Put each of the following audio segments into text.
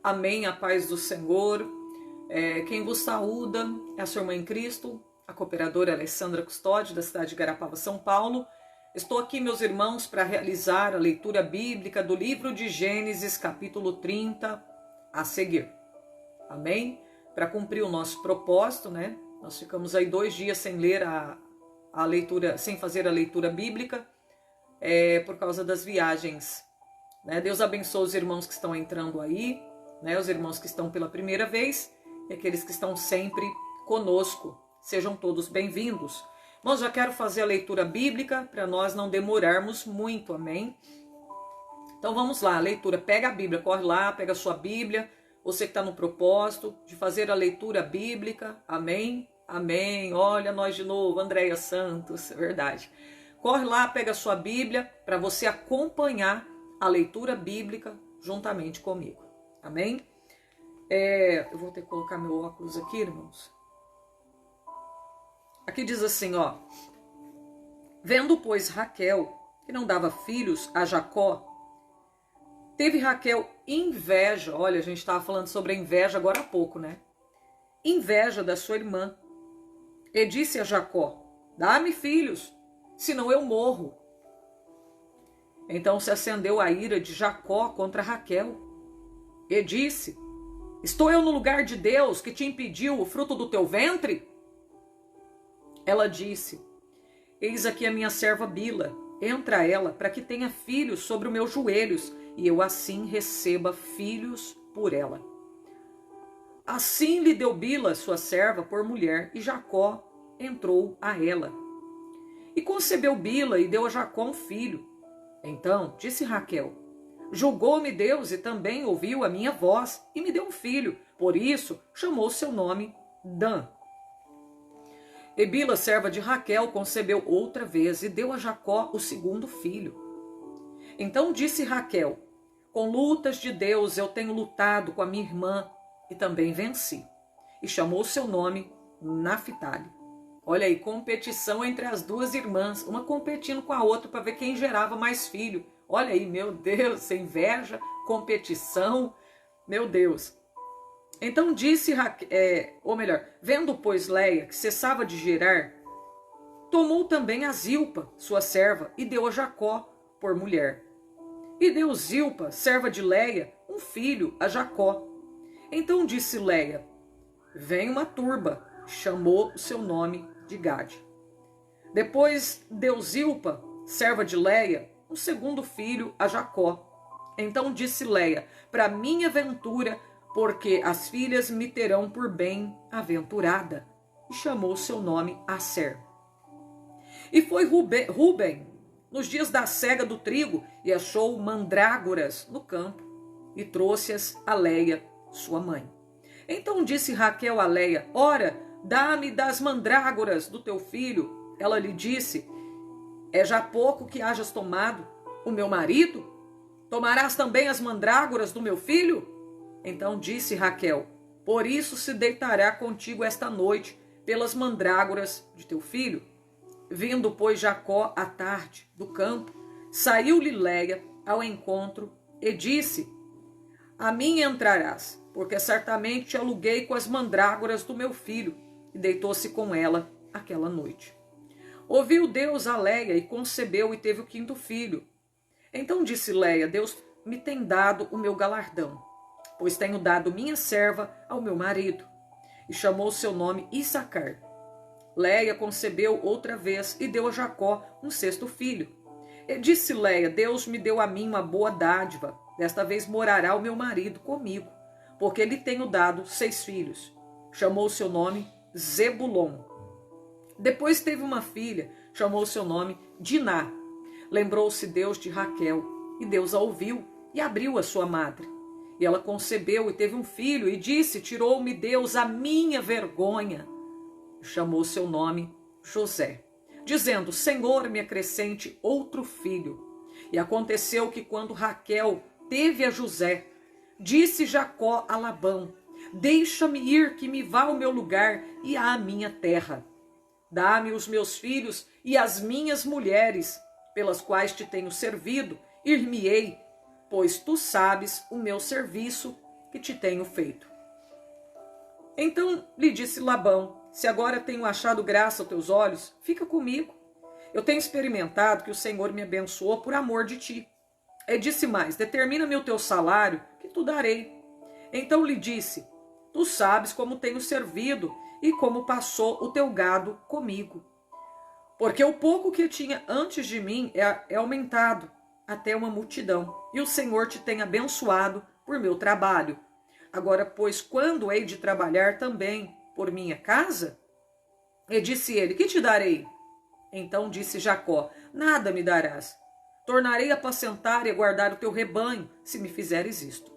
Amém, a paz do Senhor. Quem vos saúda é a sua irmã em Cristo, a cooperadora Alessandra Custódio, da cidade de Garapava, São Paulo. Estou aqui, meus irmãos, para realizar a leitura bíblica do livro de Gênesis, capítulo 30, a seguir. Amém? Para cumprir o nosso propósito, né? Nós ficamos aí 2 dias sem ler a leitura, sem fazer a leitura bíblica, por causa das viagens. Né? Deus abençoe os irmãos que estão entrando aí, né? Os irmãos que estão pela primeira vez e aqueles que estão sempre conosco. Sejam todos bem-vindos. Irmãos, já quero fazer a leitura bíblica para nós não demorarmos muito, amém? Então vamos lá, a leitura. Pega a Bíblia, corre lá, pega a sua Bíblia. Você que está no propósito de fazer a leitura bíblica, amém? Amém. Olha nós de novo, Andréia Santos, é verdade. Corre lá, pega a sua Bíblia para você acompanhar a leitura bíblica juntamente comigo. Amém? Eu vou ter que colocar meu óculos aqui, irmãos. Aqui diz assim, ó. Vendo, pois, Raquel, que não dava filhos a Jacó, teve Raquel inveja. Olha, a gente estava falando sobre a inveja agora há pouco, né? Inveja da sua irmã. E disse a Jacó, dá-me filhos, senão eu morro. Então se acendeu a ira de Jacó contra Raquel. E disse, estou eu no lugar de Deus que te impediu o fruto do teu ventre? Ela disse, eis aqui a minha serva Bila, entra ela para que tenha filhos sobre os meus joelhos, e eu assim receba filhos por ela. Assim lhe deu Bila, sua serva, por mulher, e Jacó entrou a ela. E concebeu Bila e deu a Jacó um filho. Então disse Raquel, julgou-me Deus e também ouviu a minha voz e me deu um filho. Por isso chamou seu nome Dan. E Bila, serva de Raquel, concebeu outra vez e deu a Jacó o segundo filho. Então disse Raquel, com lutas de Deus eu tenho lutado com a minha irmã e também venci. E chamou seu nome Naphtali. Olha aí, competição entre as duas irmãs, uma competindo com a outra para ver quem gerava mais filho. Olha aí, meu Deus, inveja, competição, meu Deus. Então disse vendo, pois, Leia, que cessava de gerar, tomou também a Zilpa, sua serva, e deu a Jacó por mulher. E deu Zilpa, serva de Leia, um filho a Jacó. Então disse Leia, vem uma turba, chamou o seu nome de Gade. Depois deu Zilpa, serva de Leia, um segundo filho a Jacó. Então disse Leia, para minha ventura, porque as filhas me terão por bem-aventurada. E chamou seu nome Aser. E foi Ruben nos dias da cega do trigo e achou mandrágoras no campo e trouxe-as a Leia, sua mãe. Então disse Raquel a Leia, ora, dá-me das mandrágoras do teu filho. Ela lhe disse, é já pouco que hajas tomado o meu marido? Tomarás também as mandrágoras do meu filho? Então disse Raquel, por isso se deitará contigo esta noite pelas mandrágoras de teu filho. Vindo, pois, Jacó à tarde do campo, saiu-lhe Leia ao encontro e disse, a mim entrarás, porque certamente te aluguei com as mandrágoras do meu filho. E deitou-se com ela aquela noite. Ouviu Deus a Leia e concebeu e teve o 5º filho. Então disse Leia, Deus me tem dado o meu galardão, pois tenho dado minha serva ao meu marido. E chamou seu nome Issacar. Leia concebeu outra vez e deu a Jacó um 6º filho. E disse Leia, Deus me deu a mim uma boa dádiva, desta vez morará o meu marido comigo, porque lhe tenho dado 6 filhos. Chamou seu nome Zebulon. Depois teve uma filha, chamou seu nome Diná. Lembrou-se Deus de Raquel, e Deus a ouviu e abriu a sua madre. E ela concebeu e teve um filho, e disse, tirou-me Deus a minha vergonha. Chamou seu nome José, dizendo, Senhor, me acrescente outro filho. E aconteceu que quando Raquel teve a José, disse Jacó a Labão, deixa-me ir que me vá ao meu lugar e à minha terra. Dá-me os meus filhos e as minhas mulheres, pelas quais te tenho servido, ir-me-ei, pois tu sabes o meu serviço que te tenho feito. Então lhe disse Labão: se agora tenho achado graça aos teus olhos, fica comigo. Eu tenho experimentado que o Senhor me abençoou por amor de ti. E disse mais: determina-me o teu salário, que tu darei. Então lhe disse: tu sabes como tenho servido e como passou o teu gado comigo. Porque o pouco que tinha antes de mim é aumentado até uma multidão, e o Senhor te tem abençoado por meu trabalho. Agora, pois, quando hei de trabalhar também por minha casa? E disse ele: que te darei? Então disse Jacó: nada me darás. Tornarei a apacentar e a guardar o teu rebanho, se me fizeres isto.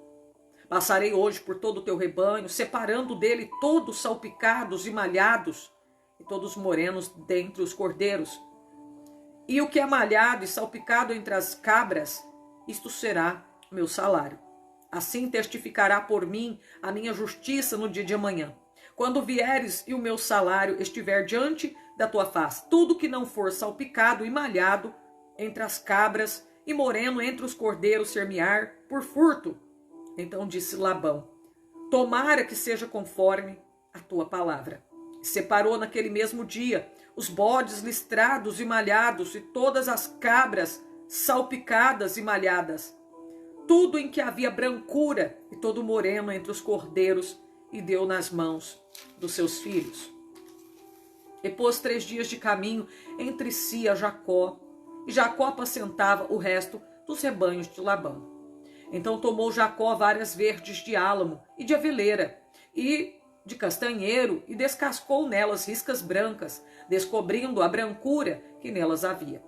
Passarei hoje por todo o teu rebanho, separando dele todos salpicados e malhados, e todos morenos dentre os cordeiros. E o que é malhado e salpicado entre as cabras, isto será meu salário. Assim testificará por mim a minha justiça no dia de amanhã. Quando vieres e o meu salário estiver diante da tua face, tudo que não for salpicado e malhado entre as cabras e moreno entre os cordeiros ser-me-á por furto. Então disse Labão: tomara que seja conforme a tua palavra. E separou naquele mesmo dia os bodes listrados e malhados e todas as cabras salpicadas e malhadas, tudo em que havia brancura e todo moreno entre os cordeiros, e deu nas mãos dos seus filhos. E pôs 3 dias de caminho entre si a Jacó, e Jacó apacentava o resto dos rebanhos de Labão. Então tomou Jacó varas verdes de álamo e de aveleira e de castanheiro, e descascou nelas riscas brancas, descobrindo a brancura que nelas havia.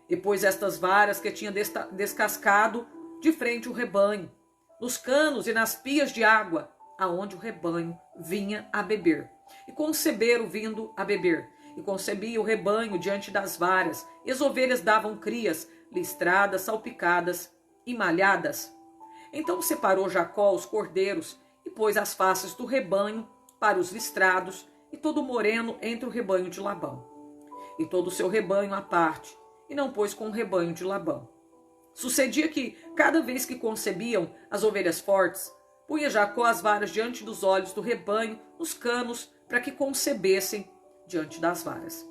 E pôs estas varas que tinha descascado de frente o rebanho, nos canos e nas pias de água, aonde o rebanho vinha a beber. E conceberam vindo a beber, e concebia o rebanho diante das varas, e as ovelhas davam crias, listradas, salpicadas e malhadas. Então separou Jacó os cordeiros, e pôs as faces do rebanho para os listrados, e todo moreno entre o rebanho de Labão, e todo o seu rebanho à parte, e não pôs com o rebanho de Labão. Sucedia que, cada vez que concebiam as ovelhas fortes, punha Jacó as varas diante dos olhos do rebanho, nos canos, para que concebessem diante das varas.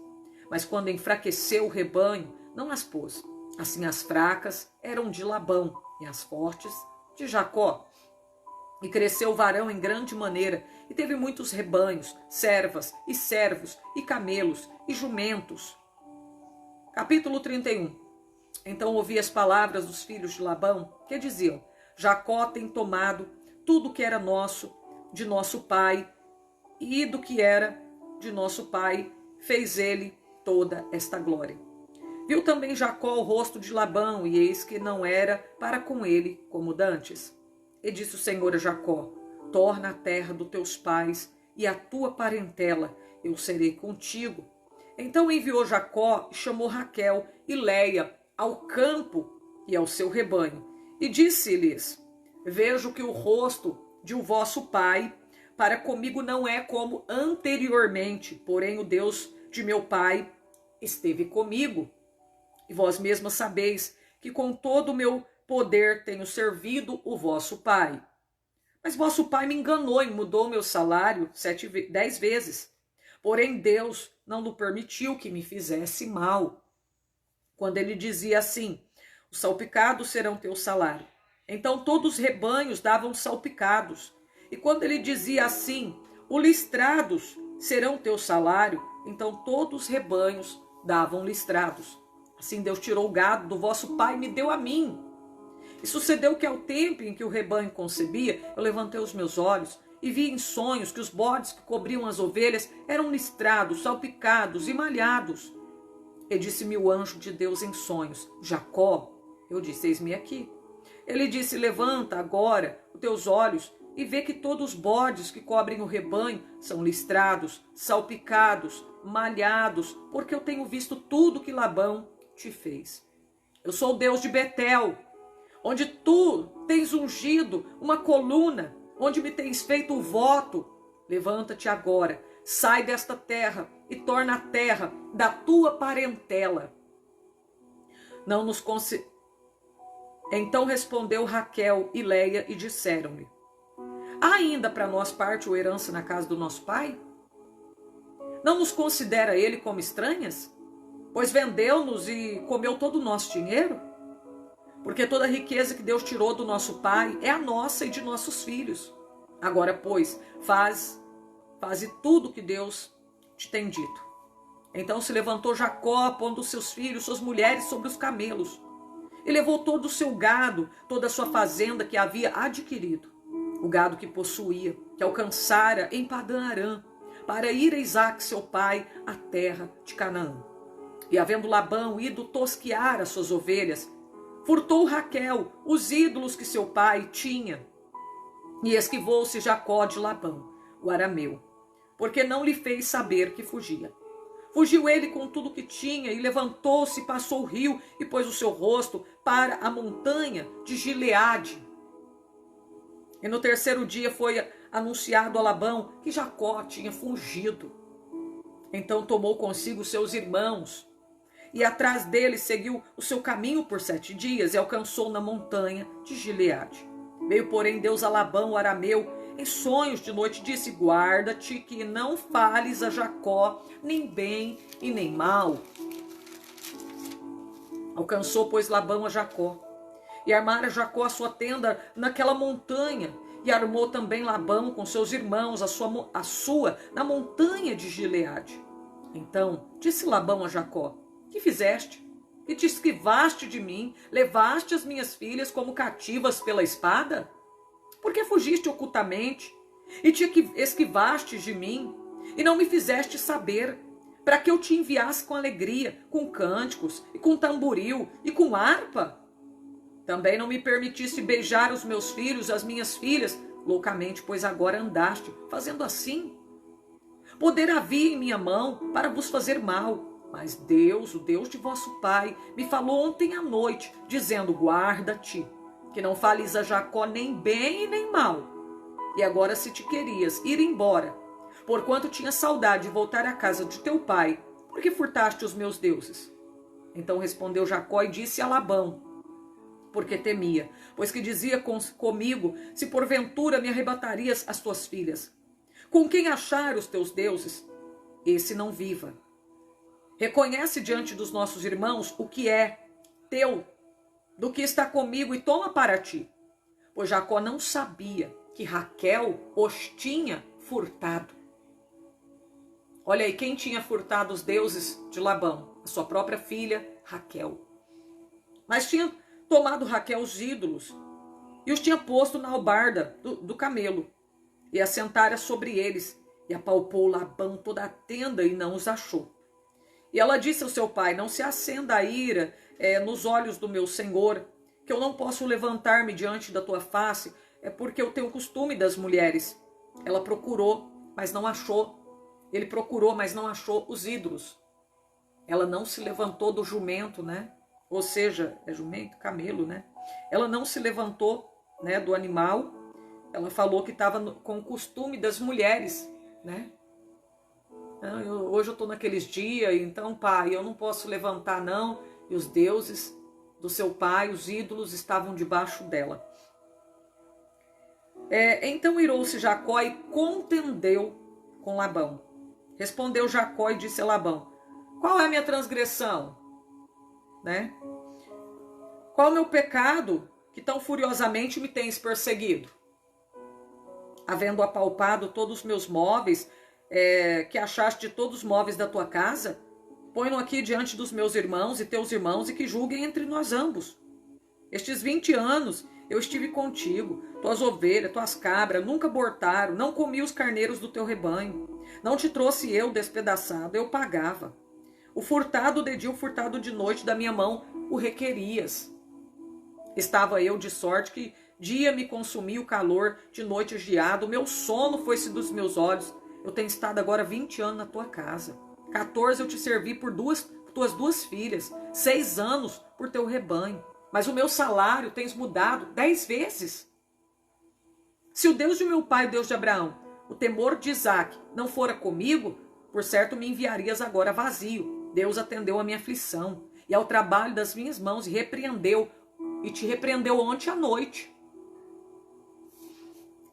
Mas quando enfraqueceu o rebanho, não as pôs. Assim as fracas eram de Labão, e as fortes de Jacó. E cresceu o varão em grande maneira, e teve muitos rebanhos, servas e servos, e camelos, e jumentos. Capítulo 31. Então ouvi as palavras dos filhos de Labão, que diziam: Jacó tem tomado tudo que era nosso, de nosso pai, e do que era de nosso pai, fez ele toda esta glória. Viu também Jacó o rosto de Labão, e eis que não era para com ele como dantes. E disse o Senhor a Jacó: torna a terra dos teus pais e a tua parentela, eu serei contigo. Então enviou Jacó e chamou Raquel e Leia ao campo e ao seu rebanho, e disse-lhes: vejo que o rosto de o vosso pai para comigo não é como anteriormente, porém o Deus de meu pai esteve comigo. E vós mesmas sabeis que com todo o meu poder tenho servido o vosso pai. Mas vosso pai me enganou e mudou meu salário 10 vezes. Porém Deus não lhe permitiu que me fizesse mal. Quando ele dizia assim: os salpicados serão teu salário, então todos os rebanhos davam salpicados. E quando ele dizia assim: os listrados serão teu salário, então todos os rebanhos davam listrados. Assim Deus tirou o gado do vosso pai e me deu a mim. E sucedeu que ao tempo em que o rebanho concebia, eu levantei os meus olhos e vi em sonhos que os bodes que cobriam as ovelhas eram listrados, salpicados e malhados. E disse-me o anjo de Deus em sonhos: Jacó. Eu disse: eis-me aqui. Ele disse: levanta agora os teus olhos e vê que todos os bodes que cobrem o rebanho são listrados, salpicados, malhados, porque eu tenho visto tudo que Labão te fez. Eu sou o Deus de Betel, onde tu tens ungido uma coluna, onde me tens feito o voto. Levanta-te agora, sai desta terra e torna a terra da tua parentela. Não nos Então respondeu Raquel e Leia e disseram-lhe: Há ainda para nós parte ou herança na casa do nosso pai? Não nos considera ele como estranhas? Pois vendeu-nos e comeu todo o nosso dinheiro? Porque toda a riqueza que Deus tirou do nosso pai é a nossa e de nossos filhos. Agora, pois, faze tudo o que Deus te tem dito. Então se levantou Jacó, pondo seus filhos, suas mulheres sobre os camelos, e levou todo o seu gado, toda a sua fazenda que havia adquirido, o gado que possuía, que alcançara em Padã-Arã, para ir a Isaque, seu pai, à terra de Canaã. E havendo Labão ido tosquear as suas ovelhas, furtou Raquel os ídolos que seu pai tinha, e esquivou-se Jacó de Labão, o arameu, porque não lhe fez saber que fugia. Fugiu ele com tudo que tinha, e levantou-se, passou o rio, e pôs o seu rosto para a montanha de Gileade. E no terceiro dia foi anunciado a Labão que Jacó tinha fugido. Então tomou consigo seus irmãos, e atrás dele seguiu o seu caminho por 7 dias, e alcançou na montanha de Gileade. Veio, porém, Deus a Labão, o arameu, em sonhos de noite, disse: guarda-te que não fales a Jacó, nem bem e nem mal. Alcançou, pois, Labão a Jacó, e armara Jacó a sua tenda naquela montanha, e armou também Labão com seus irmãos a sua na montanha de Gileade. Então disse Labão a Jacó: que fizeste? Que te esquivaste de mim, levaste as minhas filhas como cativas pela espada? Por que fugiste ocultamente e te esquivaste de mim, e não me fizeste saber, para que eu te enviasse com alegria, com cânticos, e com tamboril, e com harpa? Também não me permitiste beijar os meus filhos, as minhas filhas, loucamente, pois agora andaste fazendo assim. Poder havia em minha mão para vos fazer mal, mas Deus, o Deus de vosso pai, me falou ontem à noite, dizendo: guarda-te, que não fales a Jacó nem bem e nem mal. E agora, se te querias ir embora, porquanto tinha saudade de voltar à casa de teu pai, por que furtaste os meus deuses? Então respondeu Jacó e disse a Labão, porque temia, pois que dizia comigo: se porventura me arrebatarias as tuas filhas, com quem achar os teus deuses, esse não viva. Reconhece diante dos nossos irmãos o que é teu, do que está comigo, e toma para ti. Pois Jacó não sabia que Raquel os tinha furtado. Olha aí, quem tinha furtado os deuses de Labão? A sua própria filha, Raquel. Mas tinha tomado Raquel os ídolos e os tinha posto na albarda do camelo, e assentara sobre eles, e apalpou Labão toda a tenda e não os achou. E ela disse ao seu pai: não se acenda a ira nos olhos do meu senhor, que eu não posso levantar-me diante da tua face, porque eu tenho o costume das mulheres. Ela procurou, mas não achou. Ele procurou, mas não achou os ídolos. Ela não se levantou do jumento, né? Ou seja, é jumento, camelo, né? Ela não se levantou, né, do animal. Ela falou que estava com o costume das mulheres, né? Hoje eu estou naqueles dias, então, pai, eu não posso levantar, não. E os deuses do seu pai, os ídolos, estavam debaixo dela. Então irou-se Jacó e contendeu com Labão. Respondeu Jacó e disse a Labão: qual é a minha transgressão? Né? Qual é o meu pecado que tão furiosamente me tens perseguido? Havendo apalpado todos os meus móveis, que achaste de todos os móveis da tua casa, põe-no aqui diante dos meus irmãos e teus irmãos, e que julguem entre nós ambos. Estes 20 anos eu estive contigo, tuas ovelhas, tuas cabras nunca abortaram, não comi os carneiros do teu rebanho, não te trouxe eu despedaçado, eu pagava. O furtado de dia, o furtado de noite da minha mão, o requerias. Estava eu de sorte que dia me consumia o calor, de noite geado, o meu sono foi-se dos meus olhos. Eu tenho estado agora 20 anos na tua casa. 14 eu te servi por tuas 2 filhas. 6 anos por teu rebanho. Mas o meu salário tens mudado 10 vezes. Se o Deus de meu pai, o Deus de Abraão, o temor de Isaque, não fora comigo, por certo me enviarias agora vazio. Deus atendeu a minha aflição e ao trabalho das minhas mãos e te repreendeu ontem à noite.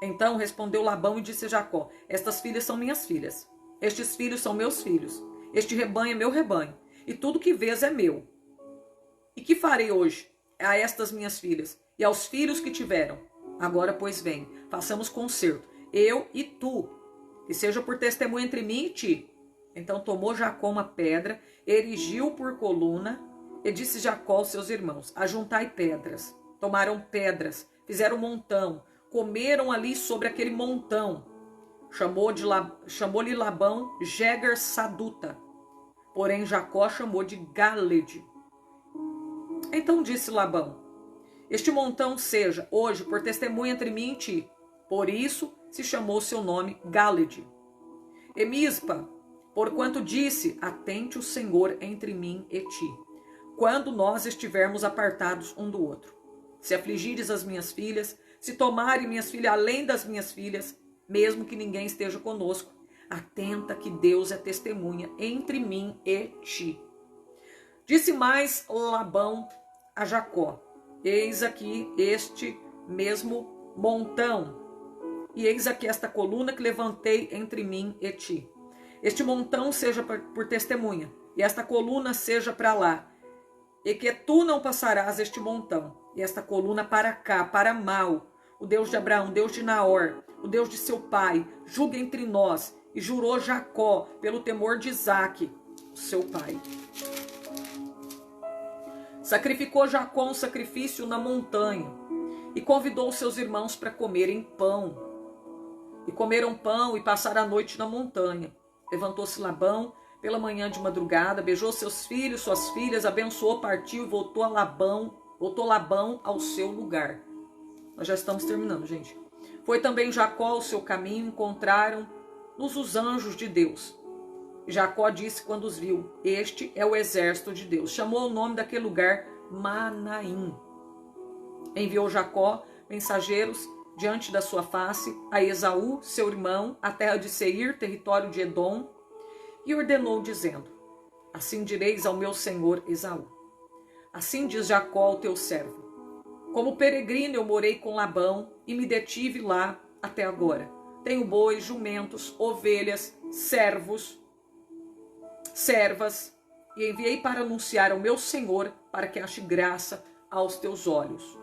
Então respondeu Labão e disse a Jacó: estas filhas são minhas filhas, estes filhos são meus filhos, este rebanho é meu rebanho, e tudo que vês é meu. E que farei hoje a estas minhas filhas e aos filhos que tiveram? Agora, pois, vem, façamos concerto, eu e tu, que seja por testemunho entre mim e ti. Então tomou Jacó uma pedra, erigiu por coluna, e disse Jacó aos seus irmãos: ajuntai pedras. Tomaram pedras, fizeram um montão, comeram ali sobre aquele montão. Chamou-lhe Labão Jegar Saduta, porém Jacó chamou de Galede. Então disse Labão: este montão seja hoje por testemunho entre mim e ti. Por isso se chamou seu nome Galede. E Mispa, porquanto disse: atente o Senhor entre mim e ti, quando nós estivermos apartados um do outro. Se afligires as minhas filhas, se tomarem minhas filhas além das minhas filhas, mesmo que ninguém esteja conosco, atenta que Deus é testemunha entre mim e ti. Disse mais Labão a Jacó: eis aqui este mesmo montão, e eis aqui esta coluna que levantei entre mim e ti. Este montão seja por testemunha, e esta coluna seja para lá, e que tu não passarás este montão, e esta coluna para cá, para mal. O Deus de Abraão, Deus de Naor, o Deus de seu pai, julga entre nós. E jurou Jacó pelo temor de Isaque, seu pai. Sacrificou Jacó um sacrifício na montanha, e convidou seus irmãos para comerem pão. E comeram pão e passaram a noite na montanha. Levantou-se Labão pela manhã de madrugada, beijou seus filhos, suas filhas, abençoou, partiu e voltou Labão ao seu lugar. Nós já estamos terminando, gente. Foi também Jacó ao seu caminho, encontraram-nos os anjos de Deus. Jacó disse quando os viu: este é o exército de Deus. Chamou o nome daquele lugar Manaim. Enviou Jacó mensageiros diante da sua face a Esaú, seu irmão, a terra de Seir, território de Edom, e ordenou, dizendo: assim direis ao meu senhor Esaú: assim diz Jacó ao teu servo: como peregrino eu morei com Labão e me detive lá até agora. Tenho bois, jumentos, ovelhas, servos, servas, e enviei para anunciar ao meu senhor, para que ache graça aos teus olhos.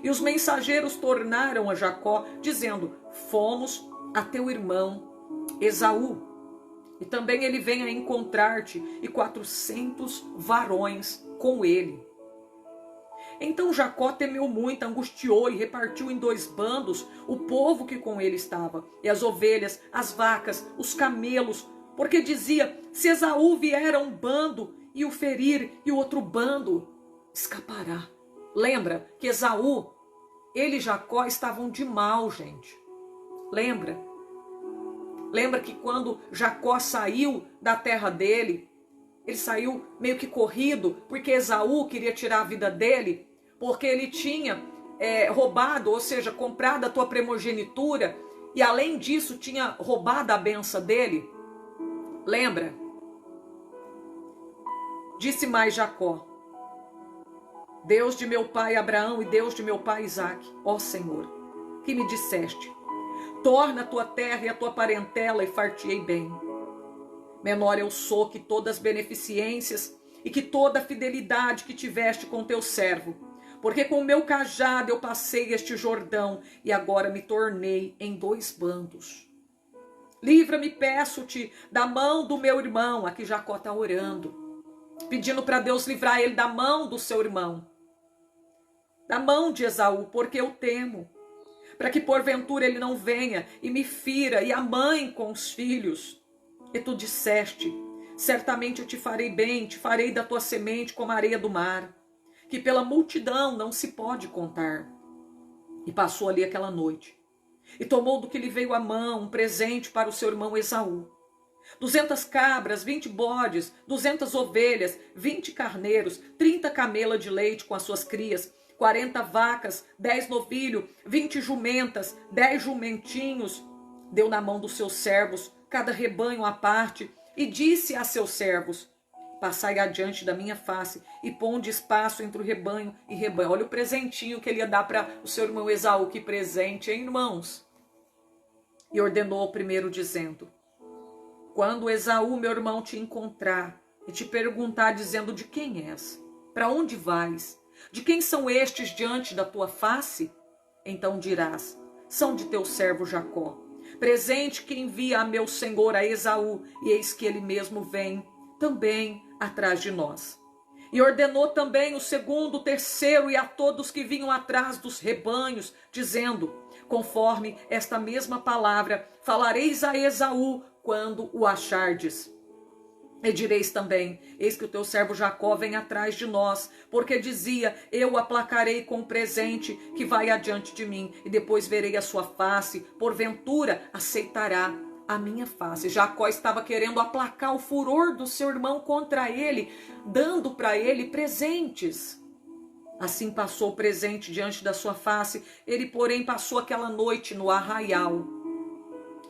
E os mensageiros tornaram a Jacó, dizendo: fomos a teu irmão Esaú, e também ele vem a encontrar-te, e 400 varões com ele. Então Jacó temeu muito, angustiou e repartiu em 2 bandos o povo que com ele estava, e as ovelhas, as vacas, os camelos, porque dizia: se Esaú vier a um bando e o ferir, e o outro bando escapará. Lembra que Esaú, ele e Jacó estavam de mal, gente. Lembra? Lembra que quando Jacó saiu da terra dele, ele saiu meio que corrido, porque Esaú queria tirar a vida dele, porque ele tinha roubado, ou seja, comprado a tua primogenitura, e além disso tinha roubado a benção dele. Lembra? Disse mais Jacó: Deus de meu pai Abraão e Deus de meu pai Isaque, ó Senhor, que me disseste: torna a tua terra e a tua parentela e far-te-ei bem. Menor eu sou que todas as beneficências e que toda a fidelidade que tiveste com teu servo, porque com o meu cajado eu passei este Jordão e agora me tornei em 2 bandos. Livra-me, peço-te, da mão do meu irmão. Aqui Jacó está orando, pedindo para Deus livrar ele da mão do seu irmão, da mão de Esaú, porque eu temo, para que porventura ele não venha e me fira, e a mãe com os filhos. E tu disseste: certamente eu te farei bem, te farei da tua semente como a areia do mar, que pela multidão não se pode contar. E passou ali aquela noite, e tomou do que lhe veio à mão um presente para o seu irmão Esaú: 200 cabras, 20 bodes, 200 ovelhas, 20 carneiros, 30 camelas de leite com as suas crias, 40 vacas, 10 novilhos, 20 jumentas, 10 jumentinhos. Deu na mão dos seus servos cada rebanho à parte, e disse a seus servos: passai adiante da minha face, e ponde espaço entre o rebanho e rebanho. Olha o presentinho que ele ia dar para o seu irmão Esaú. Que presente, hein, irmãos? E ordenou ao primeiro, dizendo: quando Esaú, meu irmão, te encontrar e te perguntar, dizendo: de quem és? Para onde vais? De quem são estes diante da tua face? Então dirás: são de teu servo Jacó, presente que envia a meu senhor a Esaú, e eis que ele mesmo vem também atrás de nós. E ordenou também o segundo, o terceiro e a todos que vinham atrás dos rebanhos, dizendo: conforme esta mesma palavra falareis a Esaú quando o achardes. E direis também: eis que o teu servo Jacó vem atrás de nós, porque dizia: eu o aplacarei com o presente que vai adiante de mim, e depois verei a sua face, porventura aceitará a minha face. Jacó estava querendo aplacar o furor do seu irmão contra ele, dando para ele presentes. Assim passou o presente diante da sua face. Ele, porém, passou aquela noite no arraial.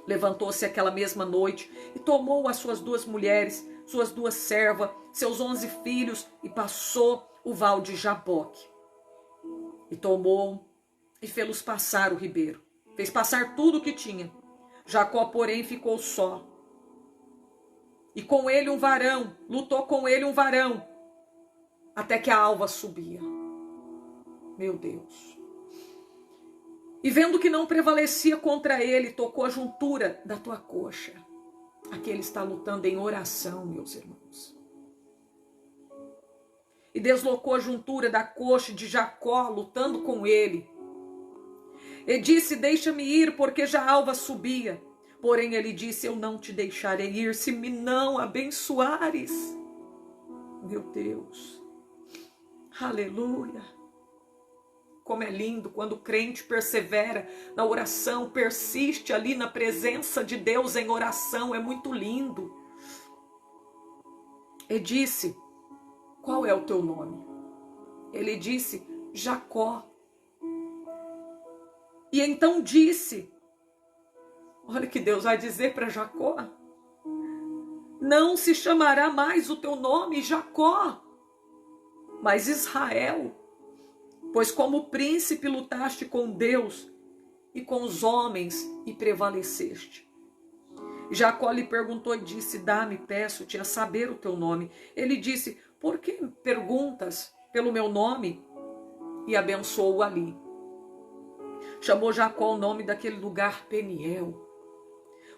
Levantou-se aquela mesma noite e tomou as suas 2 mulheres, suas 2 servas, seus 11 filhos, e passou o val de Jaboque. E tomou e fê-los passar o ribeiro. Fez passar tudo o que tinha. Jacó, porém, ficou só. E com ele um varão, lutou com ele um varão, até que a alva subia. Meu Deus. E vendo que não prevalecia contra ele, tocou a juntura da tua coxa. Aqui ele está lutando em oração, meus irmãos. E deslocou a juntura da coxa de Jacó, lutando com ele. E disse: deixa-me ir, porque já a alva subia. Porém ele disse: eu não te deixarei ir, se me não abençoares. Meu Deus. Aleluia. Como é lindo quando o crente persevera na oração, persiste ali na presença de Deus em oração, é muito lindo. E disse: qual é o teu nome? Ele disse: Jacó. E então disse, olha o que Deus vai dizer para Jacó: não se chamará mais o teu nome Jacó, mas Israel. Pois como príncipe lutaste com Deus e com os homens e prevaleceste. Jacó lhe perguntou e disse: dá-me, peço-te, a saber o teu nome. Ele disse: por que perguntas pelo meu nome? E abençoou-o ali. Chamou Jacó o nome daquele lugar Peniel,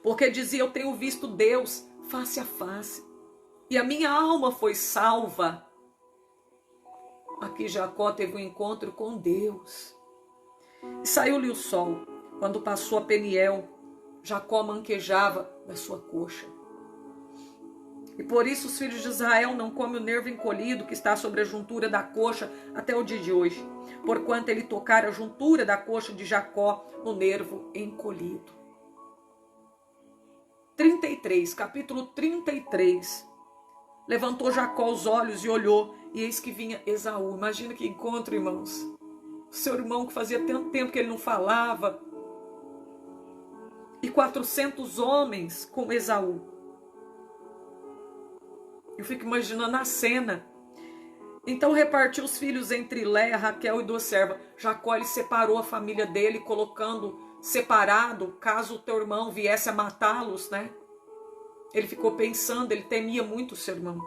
porque dizia: eu tenho visto Deus face a face, e a minha alma foi salva. Aqui Jacó teve um encontro com Deus. E saiu-lhe o sol. Quando passou a Peniel, Jacó manquejava da sua coxa. E por isso os filhos de Israel não comem o nervo encolhido que está sobre a juntura da coxa até o dia de hoje, porquanto ele tocara a juntura da coxa de Jacó no nervo encolhido. 33, capítulo 33. Levantou Jacó os olhos e olhou, e eis que vinha Esaú. Imagina que encontro, irmãos. O seu irmão que fazia tanto tempo que ele não falava. E 400 homens com Esaú. Eu fico imaginando a cena. Então repartiu os filhos entre Léia, Raquel e 2 servas. Jacó ele separou a família dele, colocando separado, caso o teu irmão viesse a matá-los, né? Ele ficou pensando, ele temia muito o seu irmão.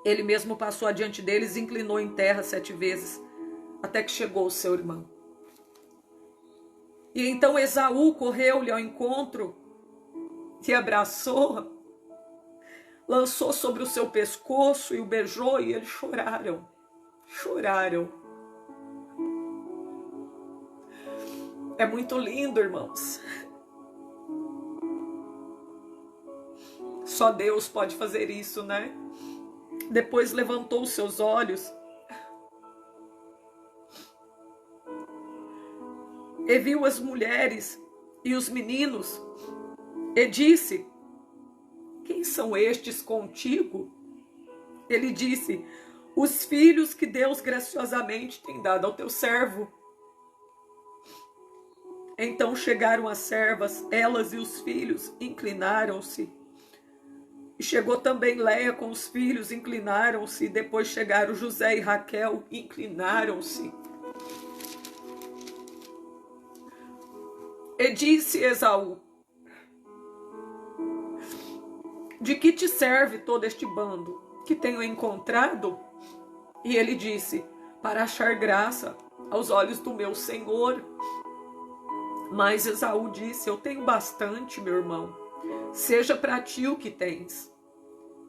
Ele mesmo passou adiante deles e inclinou em terra 7 vezes, até que chegou o seu irmão. E então Esaú correu-lhe ao encontro e abraçou, lançou sobre o seu pescoço e o beijou, e eles choraram. Choraram. É muito lindo, irmãos. Só Deus pode fazer isso, né? Depois levantou os seus olhos e viu as mulheres e os meninos e disse: quem são estes contigo? Ele disse: os filhos que Deus graciosamente tem dado ao teu servo. Então chegaram as servas, elas e os filhos inclinaram-se. E chegou também Léia com os filhos, inclinaram-se. Depois chegaram José e Raquel, inclinaram-se. E disse Esaú: de que te serve todo este bando que tenho encontrado? E ele disse: para achar graça aos olhos do meu senhor. Mas Esaú disse: eu tenho bastante, meu irmão, seja para ti o que tens.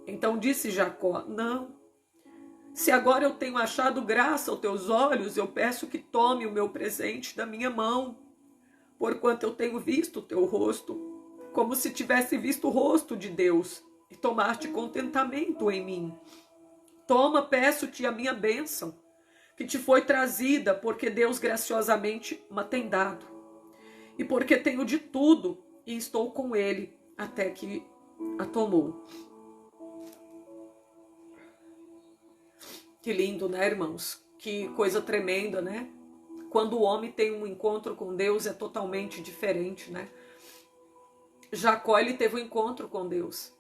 Então disse Jacó: não, se agora eu tenho achado graça aos teus olhos, eu peço que tome o meu presente da minha mão, porquanto eu tenho visto o teu rosto, como se tivesse visto o rosto de Deus, e tomaste contentamento em mim. Toma, peço-te a minha bênção, que te foi trazida, porque Deus graciosamente me tem dado, e porque tenho de tudo, e estou com ele até que a tomou. Que lindo, né, irmãos? Que coisa tremenda, né? Quando o homem tem um encontro com Deus, é totalmente diferente, né? Jacó, ele teve um encontro com Deus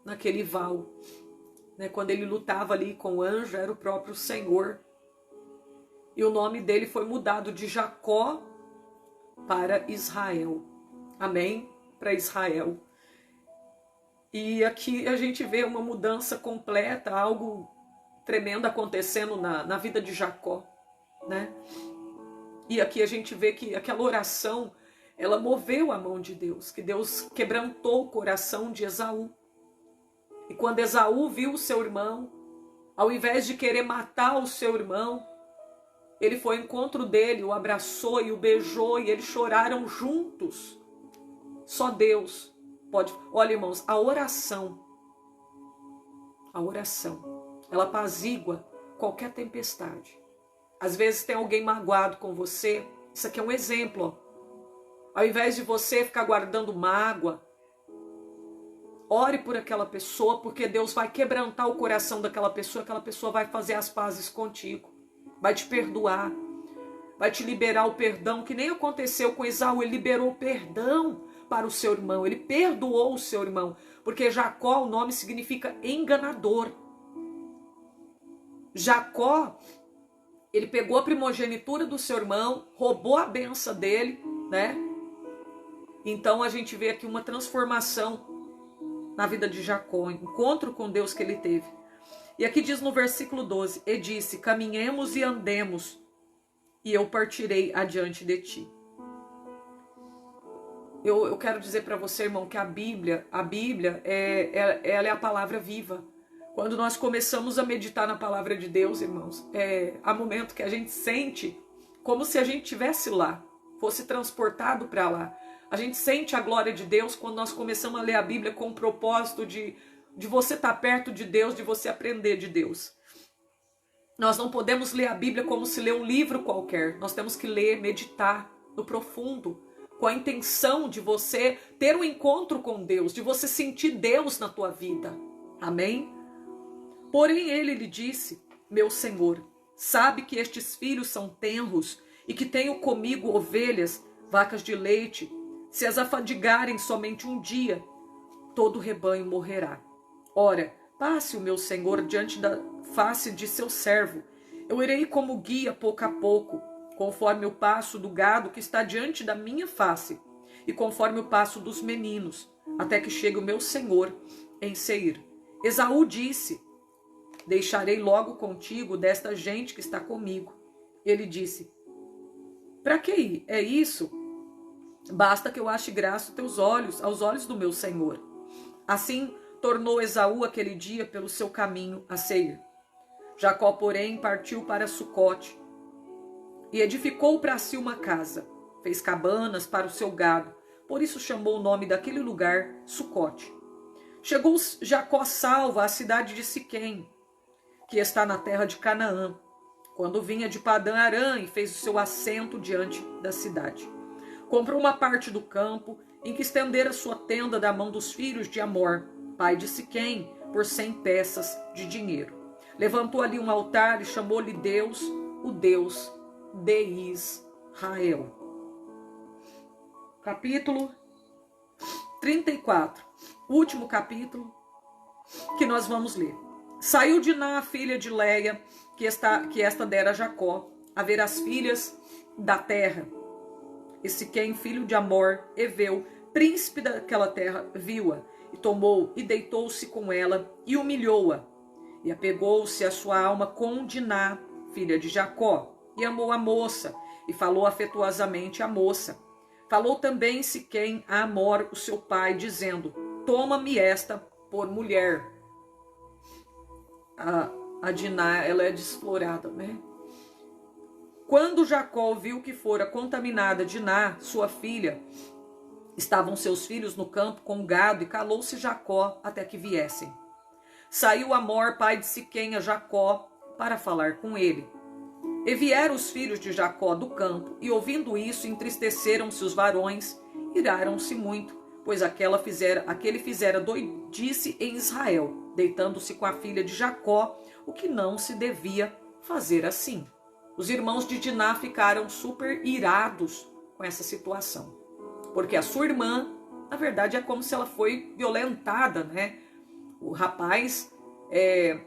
naquele val, né? Quando ele lutava ali com o anjo, era o próprio Senhor. E o nome dele foi mudado de Jacó para Israel. Amém? Para Israel. E aqui a gente vê uma mudança completa, algo tremendo acontecendo na vida de Jacó, né? E aqui a gente vê que aquela oração, ela moveu a mão de Deus, que Deus quebrantou o coração de Esaú. E quando Esaú viu o seu irmão, ao invés de querer matar o seu irmão, ele foi ao encontro dele, o abraçou e o beijou, e eles choraram juntos. Só Deus pode... Olha, irmãos, a oração, ela apazigua qualquer tempestade. Às vezes tem alguém magoado com você. Isso aqui é um exemplo, ó. Ao invés de você ficar guardando mágoa, ore por aquela pessoa, porque Deus vai quebrantar o coração daquela pessoa vai fazer as pazes contigo, vai te perdoar, vai te liberar o perdão, que nem aconteceu com Esaú. Ele liberou o perdão para o seu irmão, ele perdoou o seu irmão, porque Jacó, o nome significa enganador. Jacó, ele pegou a primogenitura do seu irmão, roubou a benção dele, né? Então a gente vê aqui uma transformação na vida de Jacó, encontro com Deus que ele teve. E aqui diz no versículo 12, e disse: caminhemos e andemos, e eu partirei adiante de ti. Eu quero dizer para você, irmão, que a Bíblia ela é a palavra viva. Quando nós começamos a meditar na palavra de Deus, irmãos, há momento que a gente sente como se a gente estivesse lá, fosse transportado para lá. A gente sente a glória de Deus quando nós começamos a ler a Bíblia com o propósito de você estar perto de Deus, de você aprender de Deus. Nós não podemos ler a Bíblia como se lê um livro qualquer. Nós temos que ler, meditar no profundo, com a intenção de você ter um encontro com Deus, de você sentir Deus na tua vida. Amém? Porém ele lhe disse: meu senhor, sabe que estes filhos são tenros e que tenho comigo ovelhas, vacas de leite. Se as afadigarem somente um dia, todo o rebanho morrerá. Ora, passe o meu senhor diante da face de seu servo. Eu irei como guia pouco a pouco, conforme o passo do gado que está diante da minha face, e conforme o passo dos meninos, até que chegue o meu senhor em Seir. Esaú disse: deixarei logo contigo desta gente que está comigo. Ele disse: para que é isso? Basta que eu ache graça aos teus olhos, aos olhos do meu senhor. Assim tornou Esaú aquele dia pelo seu caminho a Seir. Jacó, porém, partiu para Sucote e edificou para si uma casa. Fez cabanas para o seu gado, por isso chamou o nome daquele lugar Sucote. Chegou Jacó salvo à cidade de Siquém, que está na terra de Canaã, quando vinha de Padã Arã, e fez o seu assento diante da cidade. Comprou uma parte do campo em que estendera sua tenda da mão dos filhos de Amor, pai de Siquém, por 100 peças de dinheiro. Levantou ali um altar e chamou-lhe Deus, o Deus de Israel. Capítulo 34, último capítulo que nós vamos ler. Saiu Diná, a filha de Leia, que esta dera a Jacó, a ver as filhas da terra. E Siquém, filho de Amor, Eveu, príncipe daquela terra, viu-a, e tomou e deitou-se com ela e humilhou-a. E apegou-se a sua alma com Diná, filha de Jacó, e amou a moça, e falou afetuosamente à moça. Falou também Siquém a Amor, o seu pai, dizendo: toma-me esta por mulher. A Diná, ela é desflorada, né? Quando Jacó viu que fora contaminada Diná, sua filha, estavam seus filhos no campo com o gado, e calou-se Jacó até que viessem. Saiu Amor, pai de Siquém, a Jacó, para falar com ele. E vieram os filhos de Jacó do campo, e ouvindo isso, entristeceram-se os varões, iraram-se muito, pois aquele fizera doidice em Israel, deitando-se com a filha de Jacó, o que não se devia fazer assim. Os irmãos de Diná ficaram super irados com essa situação, porque a sua irmã, na verdade, é como se ela foi violentada, né? O rapaz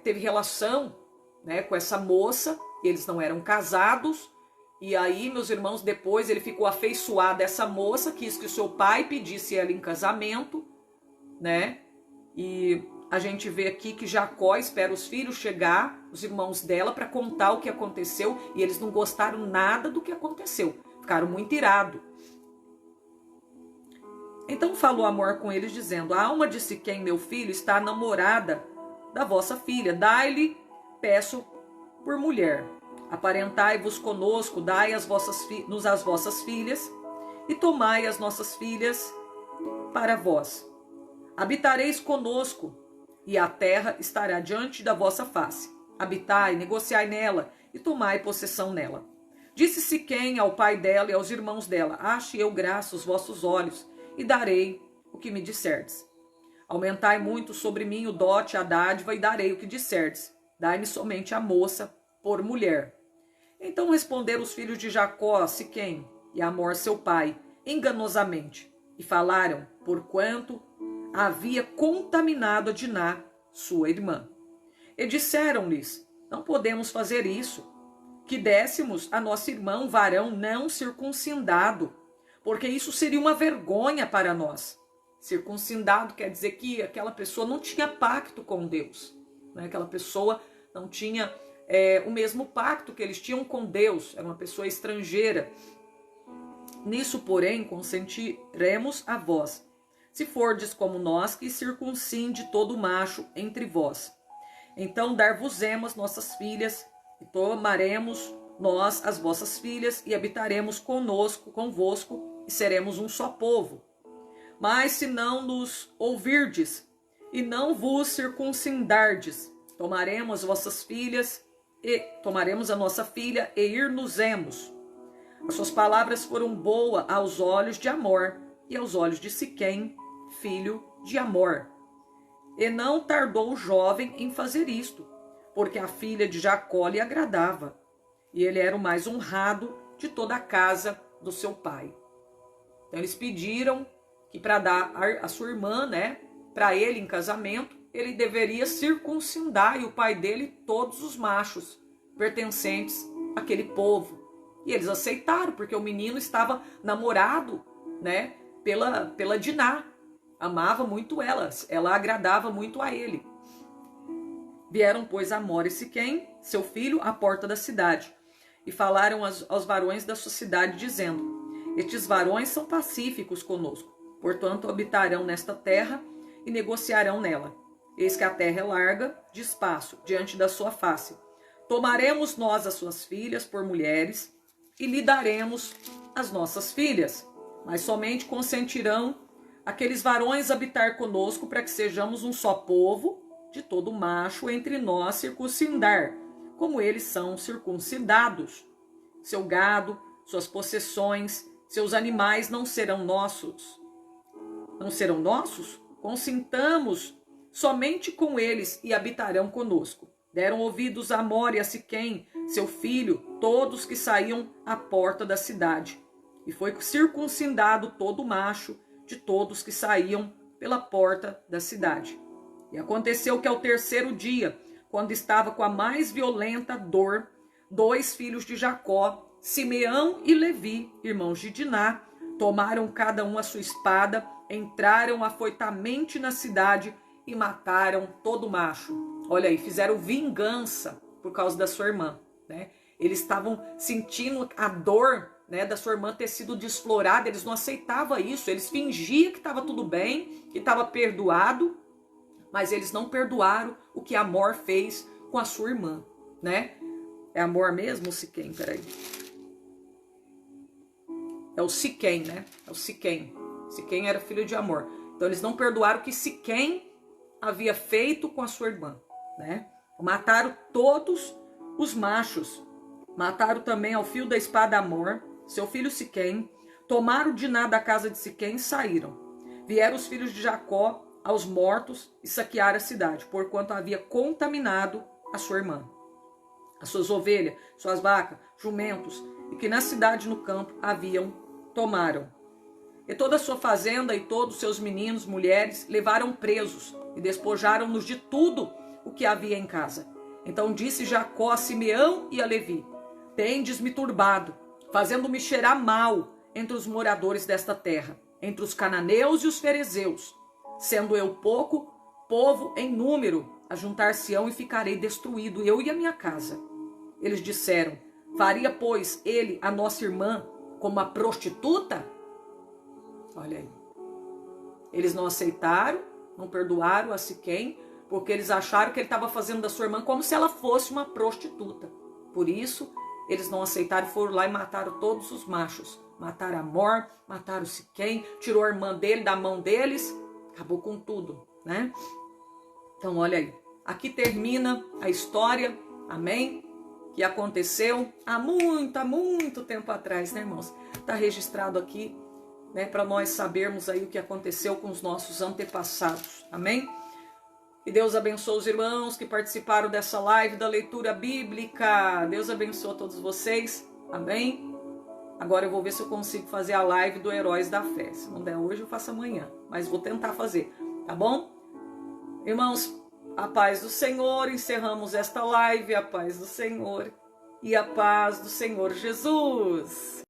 teve relação, né, com essa moça, eles não eram casados, e aí, meus irmãos, depois ele ficou afeiçoado a essa moça, quis que o seu pai pedisse ela em casamento, né? E a gente vê aqui que Jacó espera os filhos chegar, os irmãos dela, para contar o que aconteceu, e eles não gostaram nada do que aconteceu, ficaram muito irados. Então falou Amor com eles, dizendo: a alma de Siquém, meu filho, está namorada da vossa filha, dai-lhe, peço, por mulher. Aparentai-vos conosco, dai nos as vossas filhas, e tomai as nossas filhas para vós. Habitareis conosco, e a terra estará diante da vossa face. Habitai, negociai nela, e tomai possessão nela. Disse Siquém ao pai dela e aos irmãos dela: ache eu graça aos vossos olhos, e darei o que me disserdes. Aumentai muito sobre mim o dote, a dádiva, e darei o que disserdes. Dai-me somente a moça por mulher. Então responderam os filhos de Jacó a Siquém e a Amor seu pai, enganosamente, e falaram porquanto havia contaminado a Diná, sua irmã. E disseram-lhes: não podemos fazer isso, que dessemos a nossa irmã um varão não circuncidado, porque isso seria uma vergonha para nós. Circuncidado quer dizer que aquela pessoa não tinha pacto com Deus, né? Aquela pessoa não tinha o mesmo pacto que eles tinham com Deus, era uma pessoa estrangeira. Nisso, porém, consentiremos a vós, se fordes como nós, que circuncide todo macho entre vós. Então dar-vos-emos nossas filhas, e tomaremos nós as vossas filhas, e habitaremos convosco, e seremos um só povo. Mas se não nos ouvirdes, e não vos circuncidardes, tomaremos vossas filhas, e tomaremos a nossa filha, e ir-nos-emos. As suas palavras foram boas aos olhos de Amor, e aos olhos de Siquém, filho de Amor. E não tardou o jovem em fazer isto, porque a filha de Jacó lhe agradava, e ele era o mais honrado de toda a casa do seu pai. Então eles pediram que para dar a sua irmã, né, para ele em casamento, ele deveria circuncidar, e o pai dele todos os machos pertencentes àquele povo. E eles aceitaram, porque o menino estava namorado, né, pela Diná. Amava muito ela agradava muito a ele. Vieram, pois, Amor e Siquém, seu filho, à porta da cidade, e falaram aos varões da sua cidade, dizendo: estes varões são pacíficos conosco, portanto habitarão nesta terra e negociarão nela. Eis que a terra é larga de espaço diante da sua face. Tomaremos nós as suas filhas por mulheres e lhe daremos as nossas filhas, mas somente consentirão aqueles varões habitar conosco, para que sejamos um só povo, de todo macho entre nós circuncidar, como eles são circuncidados. Seu gado, suas possessões, seus animais não serão nossos. Não serão nossos? Consintamos somente com eles e habitarão conosco. Deram ouvidos a Amor e a Siquém, seu filho, todos que saíam à porta da cidade. E foi circuncidado todo macho de todos que saíam pela porta da cidade. E aconteceu que ao terceiro dia, quando estava com a mais violenta dor, dois filhos de Jacó, Simeão e Levi, irmãos de Diná, tomaram cada um a sua espada entraram afoitamente na cidade e mataram todo macho. Olha aí, fizeram vingança por causa da sua irmã, né? Eles estavam sentindo a dor, né, da sua irmã ter sido desflorada, eles não aceitavam isso, eles fingiam que estava tudo bem, que estava perdoado, mas eles não perdoaram o que Amor fez com a sua irmã, né? É Amor mesmo ou Siquém? Peraí. É o Siquém, né? É o Siquém. Siquém era filho de Amor. Então eles não perdoaram o que Siquém havia feito com a sua irmã, né? Mataram todos os machos. Mataram também ao fio da espada Amor, seu filho Siquém. Tomaram Diná da casa de Siquém e saíram. Vieram os filhos de Jacó aos mortos e saquearam a cidade, porquanto havia contaminado a sua irmã. As suas ovelhas, suas vacas, jumentos, e que na cidade e no campo haviam, tomaram. E toda a sua fazenda e todos os seus meninos, mulheres, levaram presos e despojaram-nos de tudo o que havia em casa. Então disse Jacó a Simeão e a Levi: tendes-me turbado, fazendo-me cheirar mal entre os moradores desta terra, entre os cananeus e os ferezeus. Sendo eu pouco, povo em número, ajuntar-se-ão e ficarei destruído, eu e a minha casa. Eles disseram: faria, pois, ele a nossa irmã como a prostituta? Olha aí. Eles não aceitaram, não perdoaram a Siquém, porque eles acharam que ele estava fazendo da sua irmã como se ela fosse uma prostituta. Por isso, eles não aceitaram, foram lá e mataram todos os machos. Mataram Amor, mataram Siquém, tirou a irmã dele da mão deles, acabou com tudo, né? Então, olha aí. Aqui termina a história, amém? Que aconteceu há muito tempo atrás, né, irmãos? Está registrado aqui, né, para nós sabermos aí o que aconteceu com os nossos antepassados, amém? Que Deus abençoe os irmãos que participaram dessa live da leitura bíblica. Deus abençoe a todos vocês, amém? Agora eu vou ver se eu consigo fazer a live do Heróis da Fé. Se não der hoje, eu faço amanhã, mas vou tentar fazer, tá bom? Irmãos, a paz do Senhor, encerramos esta live, a paz do Senhor e a paz do Senhor Jesus.